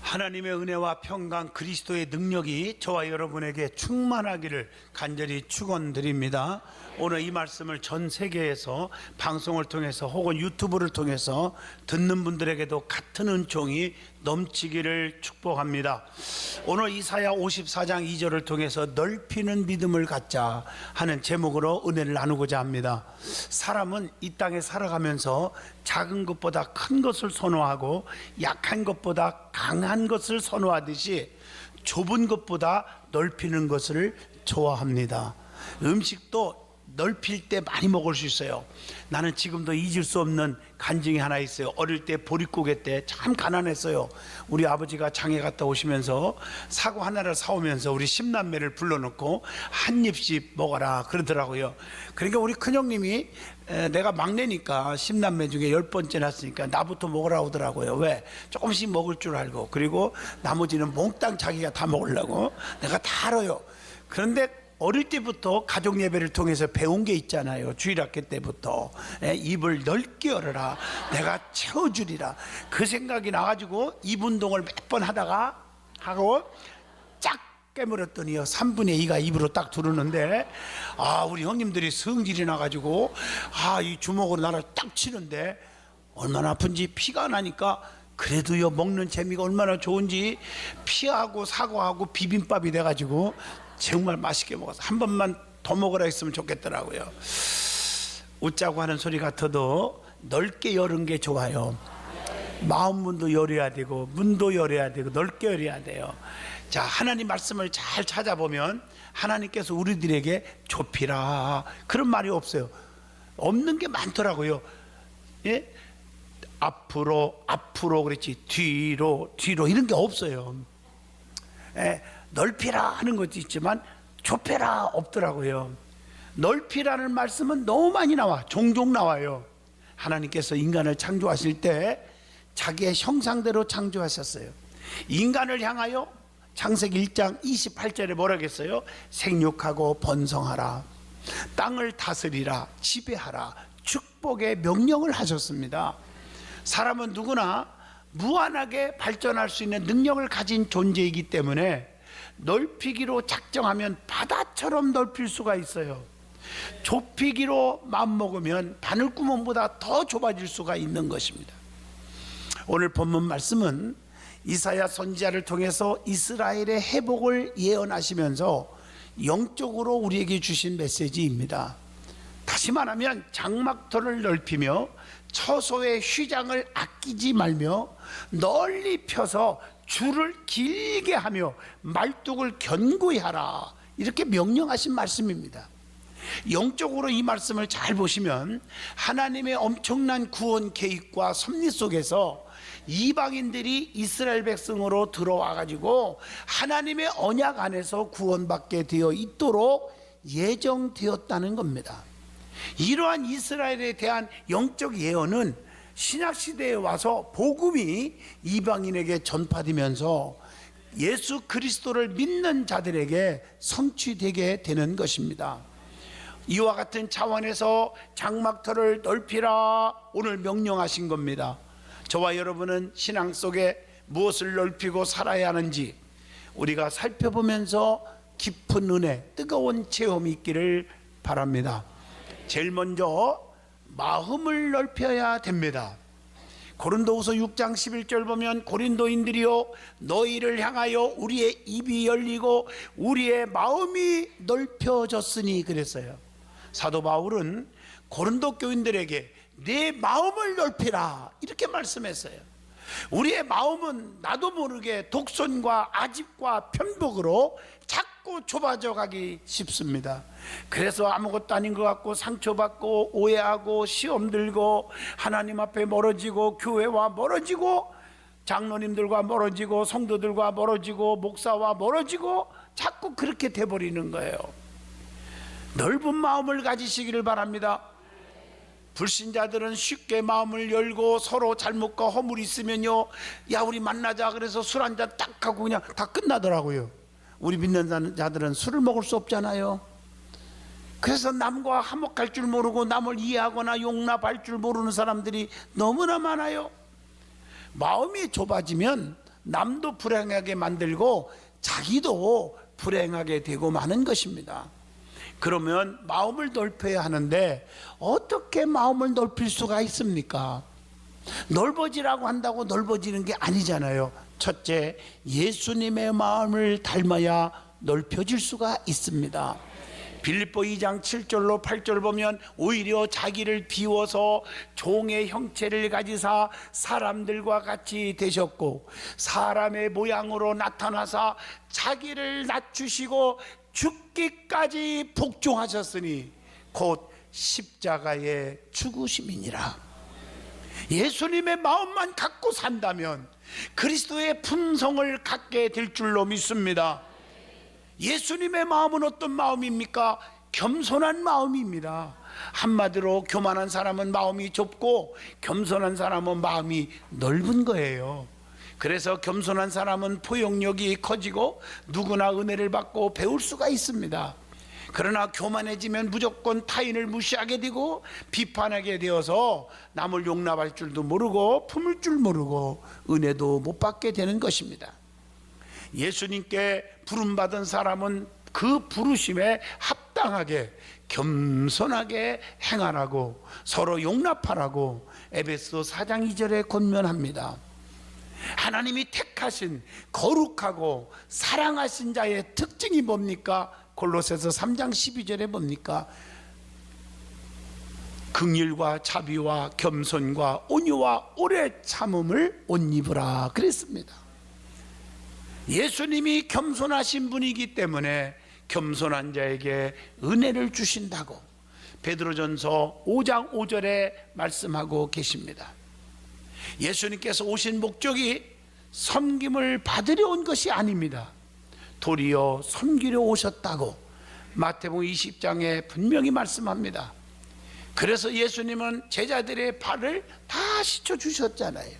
하나님의 은혜와 평강, 그리스도의 능력이 저와 여러분에게 충만하기를 간절히 축원드립니다. 오늘 이 말씀을 전 세계에서 방송을 통해서 혹은 유튜브를 통해서 듣는 분들에게도 같은 은총이 넘치기를 축복합니다. 오늘 이사야 54장 2절을 통해서 넓히는 믿음을 갖자 하는 제목으로 은혜를 나누고자 합니다. 사람은 이 땅에 살아가면서 작은 것보다 큰 것을 선호하고 약한 것보다 강한 것을 선호하듯이 좁은 것보다 넓히는 것을 좋아합니다. 음식도 넓힐 때 많이 먹을 수 있어요. 나는 지금도 잊을 수 없는 간증이 하나 있어요. 어릴 때 보릿고개 때 참 가난했어요. 우리 아버지가 장에 갔다 오시면서 사과 하나를 사오면서 우리 10남매를 불러놓고 한 입씩 먹어라 그러더라고요. 그러니까 우리 큰형님이 내가 막내니까 10남매 중에 10번째 났으니까 나부터 먹으라고 하더라고요. 왜? 조금씩 먹을 줄 알고, 그리고 나머지는 몽땅 자기가 다 먹으려고. 내가 다 알아요. 그런데 어릴 때부터 가족 예배를 통해서 배운 게 있잖아요. 주일학교 때부터 입을 넓게 열어라, 내가 채워주리라. 그 생각이 나가지고 입 운동을 몇 번 하다가 하고 쫙 깨물었더니요 3분의 2가 입으로 딱 들어오는데, 우리 형님들이 성질이 나가지고 이 주먹으로 나를 딱 치는데 얼마나 아픈지 피가 나니까, 그래도요 먹는 재미가 얼마나 좋은지 피하고 사과하고 비빔밥이 돼가지고 정말 맛있게 먹어서 한 번만 더 먹으라 했으면 좋겠더라고요. 웃자고 하는 소리 같아도 넓게 열은 게 좋아요. 마음 문도 열어야 되고 문도 열어야 되고 넓게 열어야 돼요. 자, 하나님 말씀을 잘 찾아보면 하나님께서 우리들에게 좁히라 그런 말이 없어요. 없는 게 많더라고요. 예? 앞으로 그랬지, 뒤로 이런 게 없어요. 넓히라 하는 것도 있지만 좁혀라 없더라고요. 넓히라는 말씀은 너무 많이 나와, 종종 나와요. 하나님께서 인간을 창조하실 때 자기의 형상대로 창조하셨어요. 인간을 향하여 창세기 1장 28절에 뭐라고 했어요? 생육하고 번성하라, 땅을 다스리라, 지배하라, 축복의 명령을 하셨습니다. 사람은 누구나 무한하게 발전할 수 있는 능력을 가진 존재이기 때문에 넓히기로 작정하면 바다처럼 넓힐 수가 있어요. 좁히기로 마음먹으면 바늘구멍보다 더 좁아질 수가 있는 것입니다. 오늘 본문 말씀은 이사야 선지자를 통해서 이스라엘의 회복을 예언하시면서 영적으로 우리에게 주신 메시지입니다. 다시 말하면 장막터를 넓히며 처소의 휘장을 아끼지 말며 널리 펴서 줄을 길게 하며 말뚝을 견고히 하라, 이렇게 명령하신 말씀입니다. 영적으로 이 말씀을 잘 보시면 하나님의 엄청난 구원 계획과 섭리 속에서 이방인들이 이스라엘 백성으로 들어와 가지고 하나님의 언약 안에서 구원받게 되어 있도록 예정되었다는 겁니다. 이러한 이스라엘에 대한 영적 예언은 신약시대에 와서 복음이 이방인에게 전파되면서 예수 그리스도를 믿는 자들에게 성취되게 되는 것입니다. 이와 같은 차원에서 장막터를 넓히라 오늘 명령하신 겁니다. 저와 여러분은 신앙 속에 무엇을 넓히고 살아야 하는지 우리가 살펴보면서 깊은 은혜, 뜨거운 체험이 있기를 바랍니다. 제일 먼저 마음을 넓혀야 됩니다. 고린도후서 6장 11절 보면 고린도인들이여 너희를 향하여 우리의 입이 열리고 우리의 마음이 넓혀졌으니 그랬어요. 사도 바울은 고린도 교인들에게 내 마음을 넓히라 이렇게 말씀했어요. 우리의 마음은 나도 모르게 독선과 아집과 편복으로 자꾸 좁아져 가기 쉽습니다. 그래서 아무것도 아닌 것 같고 상처받고 오해하고 시험 들고 하나님 앞에 멀어지고 교회와 멀어지고 장로님들과 멀어지고 성도들과 멀어지고 목사와 멀어지고 자꾸 그렇게 돼버리는 거예요. 넓은 마음을 가지시기를 바랍니다. 불신자들은 쉽게 마음을 열고 서로 잘못과 허물이 있으면요, 야 우리 만나자 그래서 술 한잔 딱 하고 그냥 다 끝나더라고요. 우리 믿는 자들은 술을 먹을 수 없잖아요. 그래서 남과 화목할 줄 모르고 남을 이해하거나 용납할 줄 모르는 사람들이 너무나 많아요. 마음이 좁아지면 남도 불행하게 만들고 자기도 불행하게 되고 마는 것입니다. 그러면 마음을 넓혀야 하는데 어떻게 마음을 넓힐 수가 있습니까? 넓어지라고 한다고 넓어지는 게 아니잖아요. 첫째, 예수님의 마음을 닮아야 넓혀질 수가 있습니다. 빌립보 2장 7절로 8절 보면 오히려 자기를 비워서 종의 형체를 가지사 사람들과 같이 되셨고 사람의 모양으로 나타나사 자기를 낮추시고 죽기까지 복종하셨으니 곧 십자가의 죽으심이니라. 예수님의 마음만 갖고 산다면 그리스도의 품성을 갖게 될 줄로 믿습니다. 예수님의 마음은 어떤 마음입니까? 겸손한 마음입니다. 한마디로 교만한 사람은 마음이 좁고 겸손한 사람은 마음이 넓은 거예요. 그래서 겸손한 사람은 포용력이 커지고 누구나 은혜를 받고 배울 수가 있습니다. 그러나 교만해지면 무조건 타인을 무시하게 되고 비판하게 되어서 남을 용납할 줄도 모르고 품을 줄 모르고 은혜도 못 받게 되는 것입니다. 예수님께 부름받은 사람은 그 부르심에 합당하게 겸손하게 행하라고 서로 용납하라고 에베소 4장 2절에 권면합니다. 하나님이 택하신 거룩하고 사랑하신 자의 특징이 뭡니까? 골로새서 3장 12절에 뭡니까? 긍휼과 자비와 겸손과 온유와 오래 참음을 옷 입으라 그랬습니다. 예수님이 겸손하신 분이기 때문에 겸손한 자에게 은혜를 주신다고 베드로전서 5장 5절에 말씀하고 계십니다. 예수님께서 오신 목적이 섬김을 받으려 온 것이 아닙니다. 도리어 섬기려 오셨다고 마태복음 20장에 분명히 말씀합니다. 그래서 예수님은 제자들의 발을 다 씻어 주셨잖아요.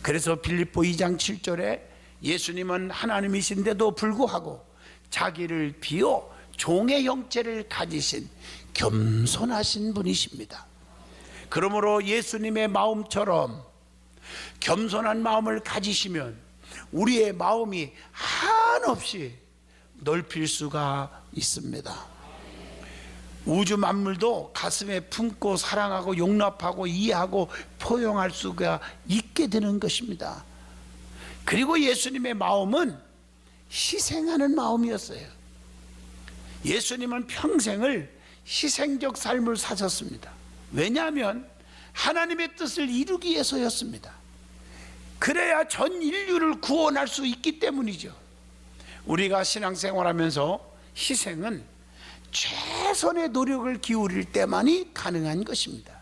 그래서 빌립보 2장 7절에 예수님은 하나님이신데도 불구하고 자기를 비워 종의 형체를 가지신 겸손하신 분이십니다. 그러므로 예수님의 마음처럼 겸손한 마음을 가지시면 우리의 마음이 한없이 넓힐 수가 있습니다. 우주 만물도 가슴에 품고 사랑하고 용납하고 이해하고 포용할 수가 있게 되는 것입니다. 그리고 예수님의 마음은 희생하는 마음이었어요. 예수님은 평생을 희생적 삶을 사셨습니다. 왜냐하면 하나님의 뜻을 이루기 위해서였습니다. 그래야 전 인류를 구원할 수 있기 때문이죠. 우리가 신앙생활하면서 희생은 최선의 노력을 기울일 때만이 가능한 것입니다.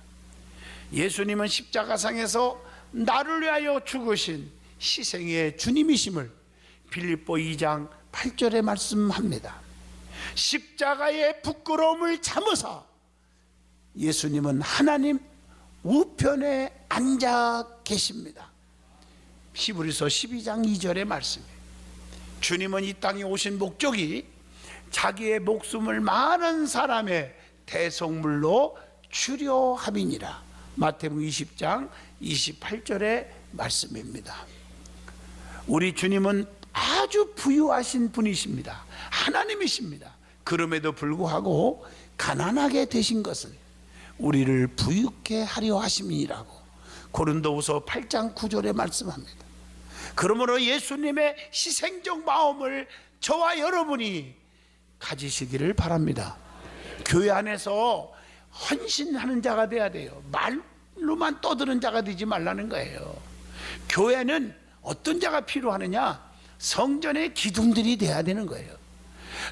예수님은 십자가상에서 나를 위하여 죽으신 희생의 주님이심을 빌립보 2장 8절에 말씀합니다. 십자가의 부끄러움을 참으사 예수님은 하나님 우편에 앉아 계십니다. 히브리서 12장 2절의 말씀이에요. 주님은 이 땅에 오신 목적이 자기의 목숨을 많은 사람의 대속물로 주려 함이니라. 마태복음 20장 28절의 말씀입니다. 우리 주님은 아주 부유하신 분이십니다. 하나님이십니다. 그럼에도 불구하고 가난하게 되신 것은 우리를 부유케 하려 하심이라고 고린도후서 8장 9절에 말씀합니다. 그러므로 예수님의 희생적 마음을 저와 여러분이 가지시기를 바랍니다. 교회 안에서 헌신하는 자가 돼야 돼요. 말로만 떠드는 자가 되지 말라는 거예요. 교회는 어떤 자가 필요하느냐? 성전의 기둥들이 돼야 되는 거예요.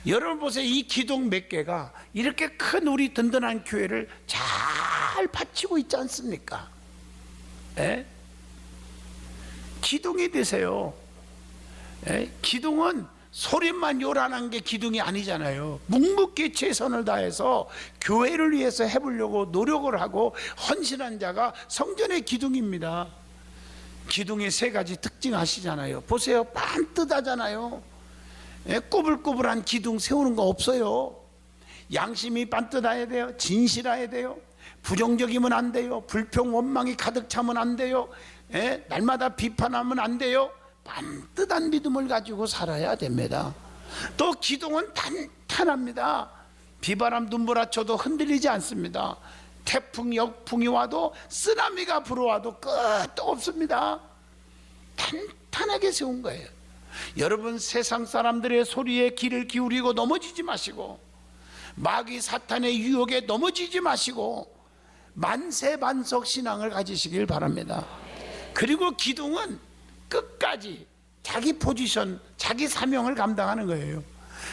여러분 보세요. 이 기둥 몇 개가 이렇게 큰 우리 든든한 교회를 잘 받치고 있지 않습니까? 에? 기둥이 되세요. 에? 기둥은 소리만 요란한 게 기둥이 아니잖아요. 묵묵히 최선을 다해서 교회를 위해서 해보려고 노력을 하고 헌신한 자가 성전의 기둥입니다. 기둥의 세 가지 특징 아시잖아요. 보세요. 반듯하잖아요. 예, 꾸불꾸불한 기둥 세우는 거 없어요. 양심이 반듯해야 돼요. 진실해야 돼요. 부정적이면 안 돼요. 불평 원망이 가득 차면 안 돼요. 예, 날마다 비판하면 안 돼요. 반듯한 믿음을 가지고 살아야 됩니다. 또 기둥은 탄탄합니다. 비바람 눈보라쳐도 흔들리지 않습니다. 태풍 역풍이 와도 쓰나미가 불어와도 끝도 없습니다. 탄탄하게 세운 거예요. 여러분, 세상 사람들의 소리에 귀를 기울이고 넘어지지 마시고, 마귀 사탄의 유혹에 넘어지지 마시고 만세만석 신앙을 가지시길 바랍니다. 그리고 기둥은 끝까지 자기 포지션, 자기 사명을 감당하는 거예요.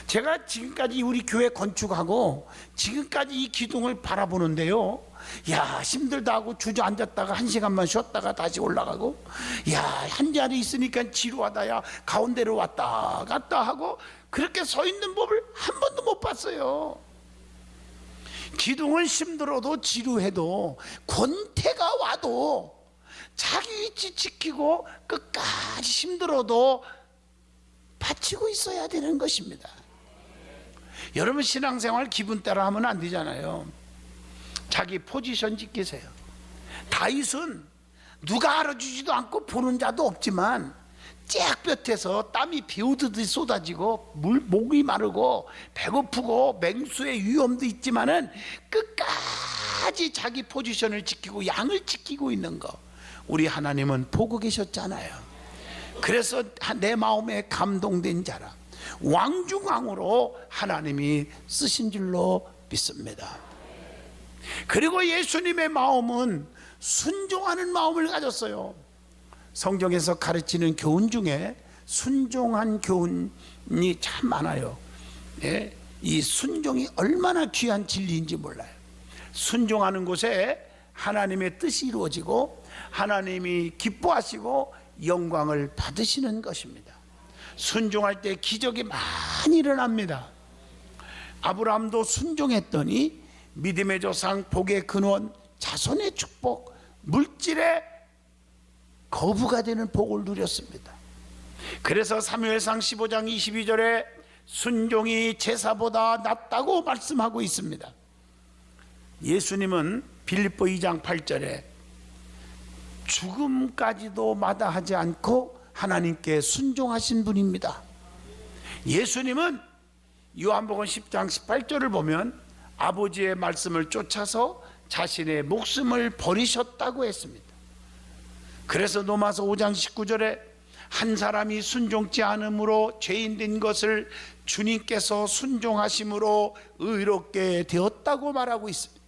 제가 지금까지 우리 교회 건축하고 지금까지 이 기둥을 바라보는데요, 야, 힘들다 하고 주저앉았다가 1시간만 쉬었다가 다시 올라가고, 야, 한 자리 있으니까 지루하다, 야, 가운데로 왔다 갔다 하고, 그렇게 서 있는 법을 한 번도 못 봤어요. 기둥은 힘들어도 지루해도 권태가 와도 자기 위치 지키고 끝까지 힘들어도 바치고 있어야 되는 것입니다. 여러분, 신앙생활 기분 따라 하면 안 되잖아요. 자기 포지션 지키세요. 다윗은 누가 알아주지도 않고 보는 자도 없지만 쬐약볕에서 땀이 비오듯이 쏟아지고 목이 마르고 배고프고 맹수의 위험도 있지만은 끝까지 자기 포지션을 지키고 양을 지키고 있는 거, 우리 하나님은 보고 계셨잖아요. 그래서 내 마음에 감동된 자라 왕중왕으로 하나님이 쓰신 줄로 믿습니다. 그리고 예수님의 마음은 순종하는 마음을 가졌어요. 성경에서 가르치는 교훈 중에 순종한 교훈이 참 많아요. 예? 이 순종이 얼마나 귀한 진리인지 몰라요. 순종하는 곳에 하나님의 뜻이 이루어지고 하나님이 기뻐하시고 영광을 받으시는 것입니다. 순종할 때 기적이 많이 일어납니다. 아브라함도 순종했더니 믿음의 조상, 복의 근원, 자손의 축복, 물질의 거부가 되는 복을 누렸습니다. 그래서 사무엘상 15장 22절에 순종이 제사보다 낫다고 말씀하고 있습니다. 예수님은 빌립보 2장 8절에 죽음까지도 마다하지 않고 하나님께 순종하신 분입니다. 예수님은 요한복음 10장 18절을 보면 아버지의 말씀을 쫓아서 자신의 목숨을 버리셨다고 했습니다. 그래서 로마서 5장 19절에 한 사람이 순종치 않음으로 죄인 된 것을 주님께서 순종하심으로 의롭게 되었다고 말하고 있습니다.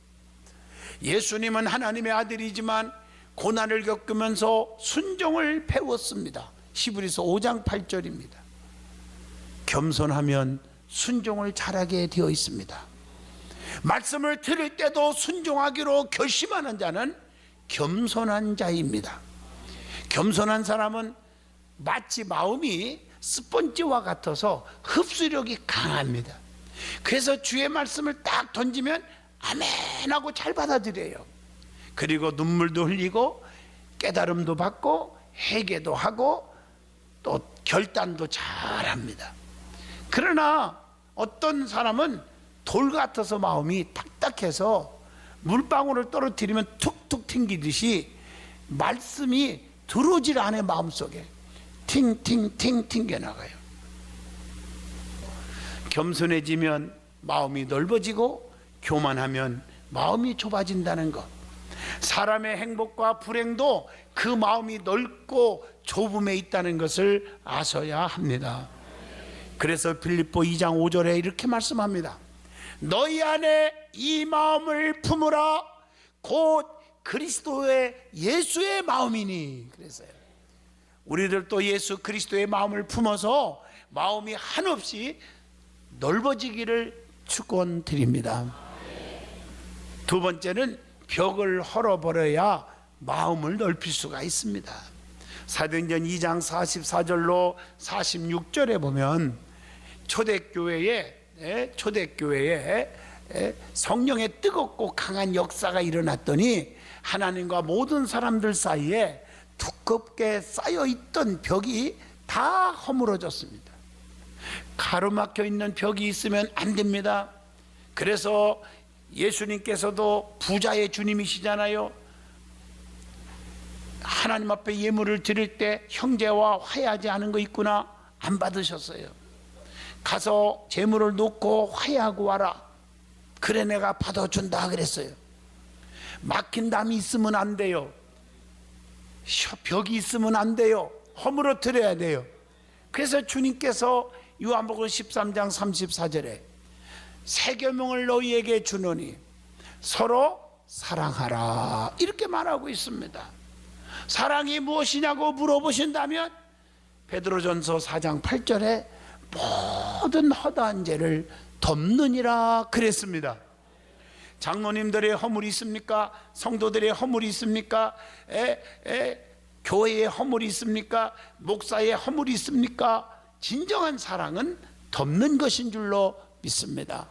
예수님은 하나님의 아들이지만 고난을 겪으면서 순종을 배웠습니다. 히브리서 5장 8절입니다. 겸손하면 순종을 잘하게 되어 있습니다. 말씀을 들을 때도 순종하기로 결심하는 자는 겸손한 자입니다. 겸손한 사람은 마치 마음이 스펀지와 같아서 흡수력이 강합니다. 그래서 주의 말씀을 딱 던지면 아멘 하고 잘 받아들여요. 그리고 눈물도 흘리고 깨달음도 받고 회개도 하고 또 결단도 잘합니다. 그러나 어떤 사람은 돌 같아서 마음이 딱딱해서 물방울을 떨어뜨리면 툭툭 튕기듯이 말씀이 들어오질 않아요. 마음속에 팅팅팅 튕겨나가요. 겸손해지면 마음이 넓어지고 교만하면 마음이 좁아진다는 것. 사람의 행복과 불행도 그 마음이 넓고 좁음에 있다는 것을 아셔야 합니다. 그래서 빌립보 2장 5절에 이렇게 말씀합니다. 너희 안에 이 마음을 품으라 곧 그리스도의 예수의 마음이니. 그래서요, 우리들도 예수 그리스도의 마음을 품어서 마음이 한없이 넓어지기를 축원드립니다. 두 번째는 벽을 헐어버려야 마음을 넓힐 수가 있습니다. 사도행전 2장 44절로 46절에 보면 초대교회에 성령의 뜨겁고 강한 역사가 일어났더니 하나님과 모든 사람들 사이에 두껍게 쌓여있던 벽이 다 허물어졌습니다. 가로막혀 있는 벽이 있으면 안 됩니다. 그래서 예수님께서도 부자의 주님이시잖아요. 하나님 앞에 예물을 드릴 때 형제와 화해하지 않은 거 있구나, 안 받으셨어요. 가서 재물을 놓고 화해하고 와라. 그래 내가 받아준다 그랬어요. 막힌 담이 있으면 안 돼요. 벽이 있으면 안 돼요. 허물어뜨려야 돼요. 그래서 주님께서 요한복음 13장 34절에 새 계명을 너희에게 주노니 서로 사랑하라, 이렇게 말하고 있습니다. 사랑이 무엇이냐고 물어보신다면 베드로전서 4장 8절에 모든 허다한 죄를 덮느니라 그랬습니다. 장로님들의 허물이 있습니까? 성도들의 허물이 있습니까? 교회의 허물이 있습니까? 목사의 허물이 있습니까? 진정한 사랑은 덮는 것인 줄로 믿습니다.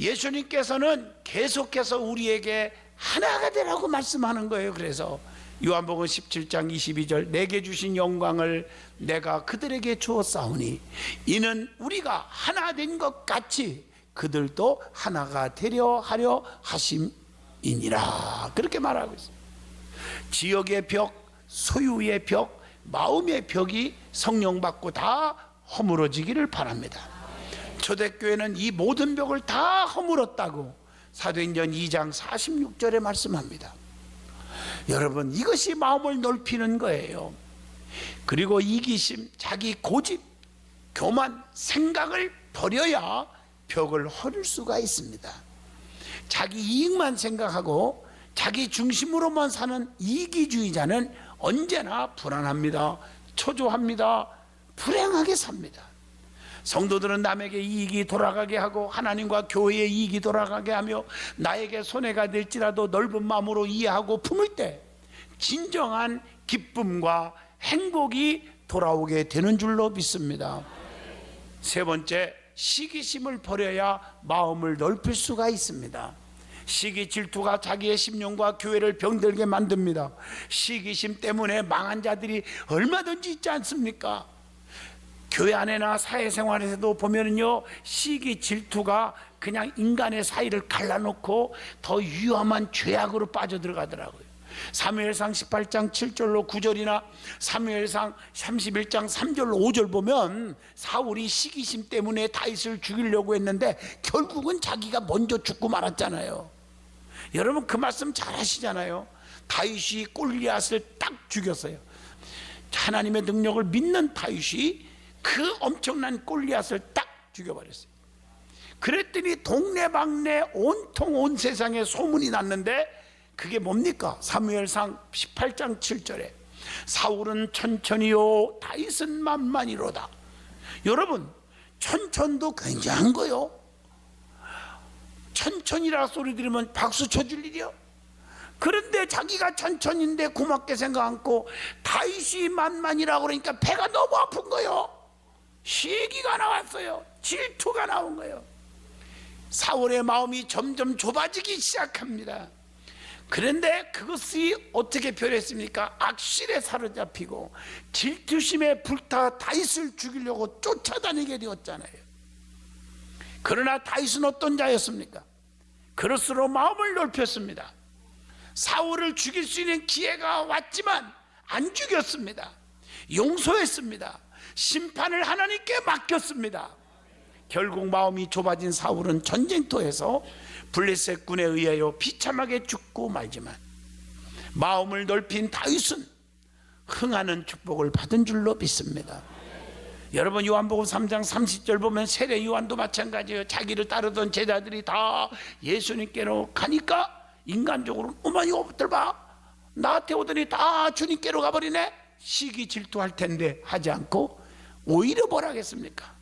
예수님께서는 계속해서 우리에게 하나가 되라고 말씀하는 거예요. 그래서 요한복음 17장 22절 내게 주신 영광을 내가 그들에게 주었사오니 이는 우리가 하나 된 것 같이 그들도 하나가 되려 하려 하심이니라, 그렇게 말하고 있어요. 지역의 벽, 소유의 벽, 마음의 벽이 성령 받고 다 허물어지기를 바랍니다. 초대교회는 이 모든 벽을 다 허물었다고 사도행전 2장 46절에 말씀합니다. 여러분, 이것이 마음을 넓히는 거예요. 그리고 이기심, 자기 고집, 교만, 생각을 버려야 벽을 허물 수가 있습니다. 자기 이익만 생각하고 자기 중심으로만 사는 이기주의자는 언제나 불안합니다. 초조합니다. 불행하게 삽니다. 성도들은 남에게 이익이 돌아가게 하고 하나님과 교회에 이익이 돌아가게 하며 나에게 손해가 될지라도 넓은 마음으로 이해하고 품을 때 진정한 기쁨과 행복이 돌아오게 되는 줄로 믿습니다. 세 번째, 시기심을 버려야 마음을 넓힐 수가 있습니다. 시기 질투가 자기의 심령과 교회를 병들게 만듭니다. 시기심 때문에 망한 자들이 얼마든지 있지 않습니까? 교회 안에나 사회생활에서도 보면은요, 시기 질투가 그냥 인간의 사이를 갈라놓고 더 위험한 죄악으로 빠져들어가더라고요. 사무엘상 18장 7절로 9절이나 사무엘상 31장 3절로 5절 보면 사울이 시기심 때문에 다윗을 죽이려고 했는데 결국은 자기가 먼저 죽고 말았잖아요. 여러분, 그 말씀 잘 하시잖아요. 다윗이 골리앗을 딱 죽였어요. 하나님의 능력을 믿는 다윗이 그 엄청난 골리앗을 딱 죽여버렸어요. 그랬더니 동네방네 온통 온 세상에 소문이 났는데 그게 뭡니까? 사무엘상 18장 7절에 사울은 천천히요 다윗은 만만히로다. 여러분, 천천도 굉장한 거요. 천천히라 소리 들으면 박수 쳐줄 일이요. 그런데 자기가 천천인데 고맙게 생각 않고 다윗이 만만이라고 그러니까 배가 너무 아픈 거요. 시기가 나왔어요. 질투가 나온 거예요. 사울의 마음이 점점 좁아지기 시작합니다. 그런데 그것이 어떻게 변했습니까? 악실에 사로잡히고 질투심에 불타 다윗을 죽이려고 쫓아다니게 되었잖아요. 그러나 다윗은 어떤 자였습니까? 그럴수록 마음을 넓혔습니다. 사울을 죽일 수 있는 기회가 왔지만 안 죽였습니다. 용서했습니다. 심판을 하나님께 맡겼습니다. 결국 마음이 좁아진 사울은 전쟁터에서 블레셋 군에 의하여 비참하게 죽고 말지만 마음을 넓힌 다윗은 흥하는 축복을 받은 줄로 믿습니다. 여러분, 요한복음 3장 30절 보면 세례 요한도 마찬가지예요. 자기를 따르던 제자들이 다 예수님께로 가니까 인간적으로 어머 이거들 봐, 나한테 오더니 다 주님께로 가버리네. 시기 질투할 텐데 하지 않고 오히려 뭐라 하겠습니까?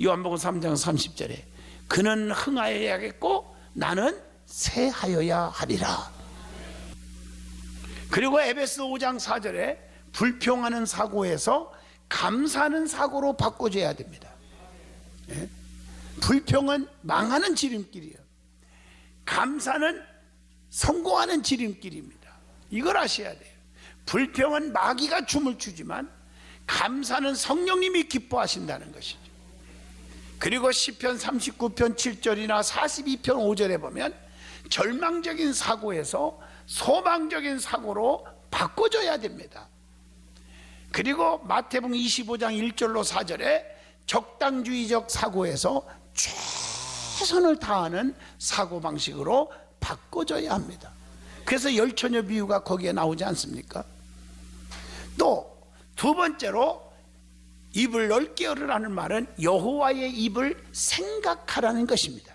요한복음 3장 30절에 그는 흥하여야겠고 나는 쇠하여야 하리라. 그리고 에베소 5장 4절에 불평하는 사고에서 감사하는 사고로 바꿔줘야 됩니다. 예? 불평은 망하는 지름길이에요. 감사는 성공하는 지름길입니다. 이걸 아셔야 돼요. 불평은 마귀가 춤을 추지만 감사는 성령님이 기뻐하신다는 것이죠. 그리고 시편 39편 7절이나 42편 5절에 보면 절망적인 사고에서 소망적인 사고로 바꿔줘야 됩니다. 그리고 마태복음 25장 1절로 4절에 적당주의적 사고에서 최선을 다하는 사고방식으로 바꿔줘야 합니다. 그래서 열처녀 비유가 거기에 나오지 않습니까? 또 두 번째로 입을 넓게 열으라는 말은 여호와의 입을 생각하라는 것입니다.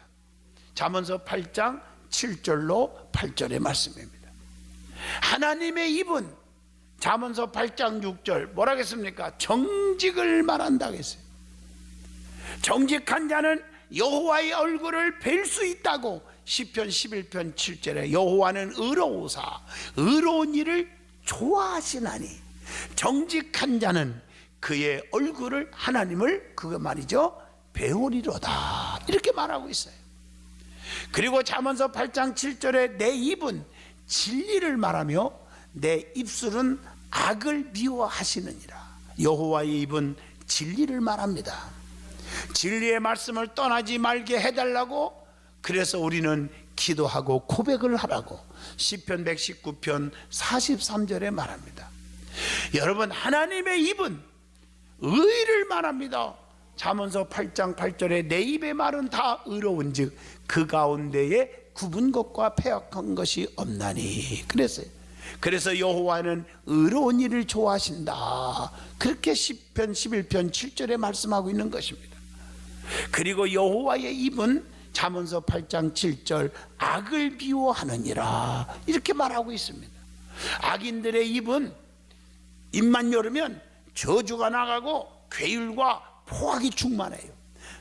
잠언서 8장 7절로 8절의 말씀입니다. 하나님의 입은 잠언서 8장 6절 뭐라 했습니까? 정직을 말한다고 했어요. 정직한 자는 여호와의 얼굴을 뵐 수 있다고 시편 11편 7절에 여호와는 의로우사 의로운 일을 좋아하시나니 정직한 자는 그의 얼굴을 하나님을 그거 말이죠 배우리로다 이렇게 말하고 있어요. 그리고 잠언서 8장 7절에 내 입은 진리를 말하며 내 입술은 악을 미워하시느니라. 여호와의 입은 진리를 말합니다. 진리의 말씀을 떠나지 말게 해달라고 그래서 우리는 기도하고 고백을 하라고 시편 119편 43절에 말합니다. 여러분 하나님의 입은 의를 말합니다. 잠언서 8장 8절에 내 입의 말은 다 의로운즉 그 가운데에 굽은 것과 패역한 것이 없나니 그래서 여호와는 의로운 일을 좋아하신다 그렇게 시편 11편 7절에 말씀하고 있는 것입니다. 그리고 여호와의 입은 잠언서 8장 7절 악을 미워하느니라 이렇게 말하고 있습니다. 악인들의 입은 입만 열으면 저주가 나가고 괴율과 포악이 충만해요.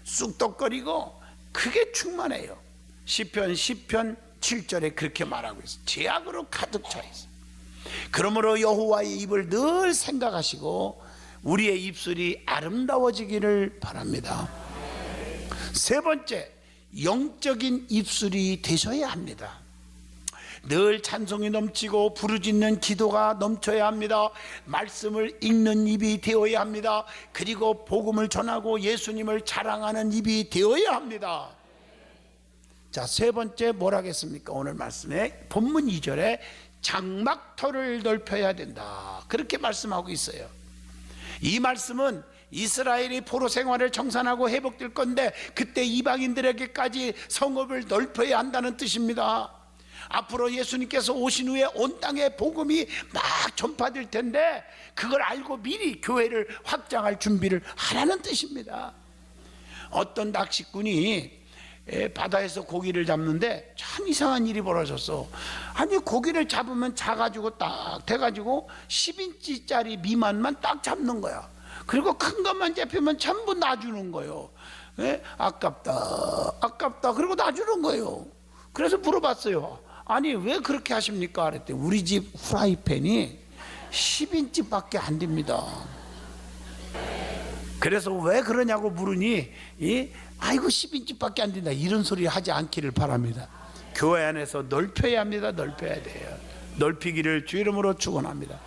쑥덕거리고 크게 충만해요. 시편 10편 7절에 그렇게 말하고 있어요. 죄악으로 가득 차 있어요. 그러므로 여호와의 입을 늘 생각하시고 우리의 입술이 아름다워지기를 바랍니다. 세 번째, 영적인 입술이 되셔야 합니다. 늘 찬송이 넘치고 부르짖는 기도가 넘쳐야 합니다. 말씀을 읽는 입이 되어야 합니다. 그리고 복음을 전하고 예수님을 자랑하는 입이 되어야 합니다. 자, 세 번째 뭐라 하겠습니까? 오늘 말씀에 본문 2절에 장막터를 넓혀야 된다 그렇게 말씀하고 있어요. 이 말씀은 이스라엘이 포로 생활을 청산하고 회복될 건데 그때 이방인들에게까지 성읍을 넓혀야 한다는 뜻입니다. 앞으로 예수님께서 오신 후에 온 땅에 복음이 막 전파될 텐데 그걸 알고 미리 교회를 확장할 준비를 하라는 뜻입니다. 어떤 낚시꾼이 바다에서 고기를 잡는데 참 이상한 일이 벌어졌어. 아니 고기를 잡으면 작아지고 딱 돼가지고 10인치짜리 미만만 딱 잡는 거야. 그리고 큰 것만 잡히면 전부 놔주는 거예요. 아깝다 그리고 놔주는 거예요. 그래서 물어봤어요. 아니 왜 그렇게 하십니까? 그랬더니 우리 집 후라이팬이 10인치밖에 안 됩니다. 그래서 왜 그러냐고 물으니 아이고 10인치밖에 안 된다 이런 소리 하지 않기를 바랍니다. 교회 안에서 넓혀야 합니다. 넓혀야 돼요. 넓히기를 주 이름으로 축원합니다.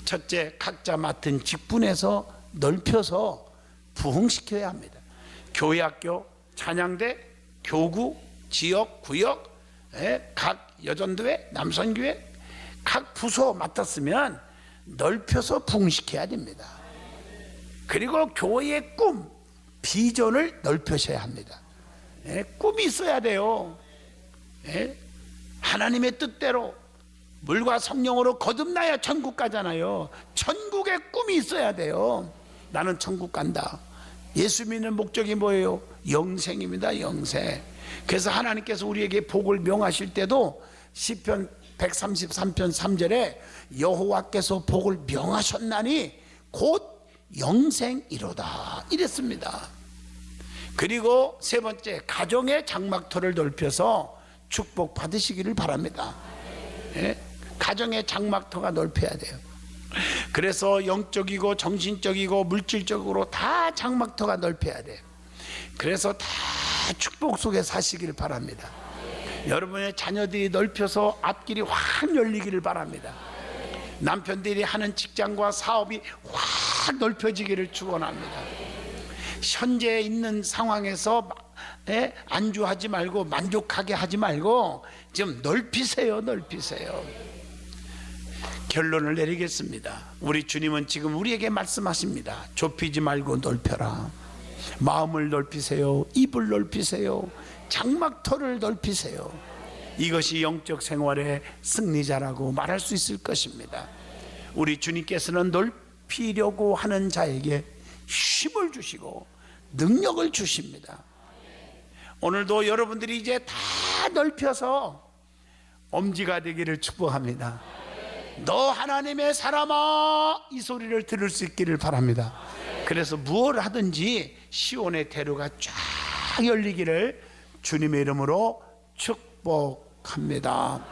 첫째, 각자 맡은 직분에서 넓혀서 부흥시켜야 합니다. 교회, 학교, 찬양대, 교구, 지역, 구역, 각 여전도회, 남선교회 각 부서 맡았으면 넓혀서 부흥시켜야 됩니다. 그리고 교회의 꿈, 비전을 넓혀셔야 합니다. 꿈이 있어야 돼요. 하나님의 뜻대로 물과 성령으로 거듭나야 천국 가잖아요. 천국의 꿈이 있어야 돼요. 나는 천국 간다. 예수 믿는 목적이 뭐예요? 영생입니다. 영생. 그래서 하나님께서 우리에게 복을 명하실 때도 시편 133편 3절에 여호와께서 복을 명하셨나니 곧 영생이로다 이랬습니다. 그리고 세 번째, 가정의 장막터를 넓혀서 축복 받으시기를 바랍니다. 가정의 장막터가 넓혀야 돼요. 그래서 영적이고 정신적이고 물질적으로 다 장막터가 넓혀야 돼요. 그래서 다 축복 속에 사시기를 바랍니다. 여러분의 자녀들이 넓혀서 앞길이 확 열리기를 바랍니다. 남편들이 하는 직장과 사업이 확 넓혀지기를 축원합니다. 현재 있는 상황에서 안주하지 말고 만족하게 하지 말고 좀 넓히세요. 넓히세요. 결론을 내리겠습니다. 우리 주님은 지금 우리에게 말씀하십니다. 좁히지 말고 넓혀라. 마음을 넓히세요. 입을 넓히세요. 장막터를 넓히세요. 이것이 영적 생활의 승리자라고 말할 수 있을 것입니다. 우리 주님께서는 넓히려고 하는 자에게 힘을 주시고 능력을 주십니다. 오늘도 여러분들이 이제 다 넓혀서 엄지가 되기를 축복합니다. 너 하나님의 사람아, 이 소리를 들을 수 있기를 바랍니다. 그래서 무엇을 하든지 시온의 대로가 쫙 열리기를 주님의 이름으로 축복합니다.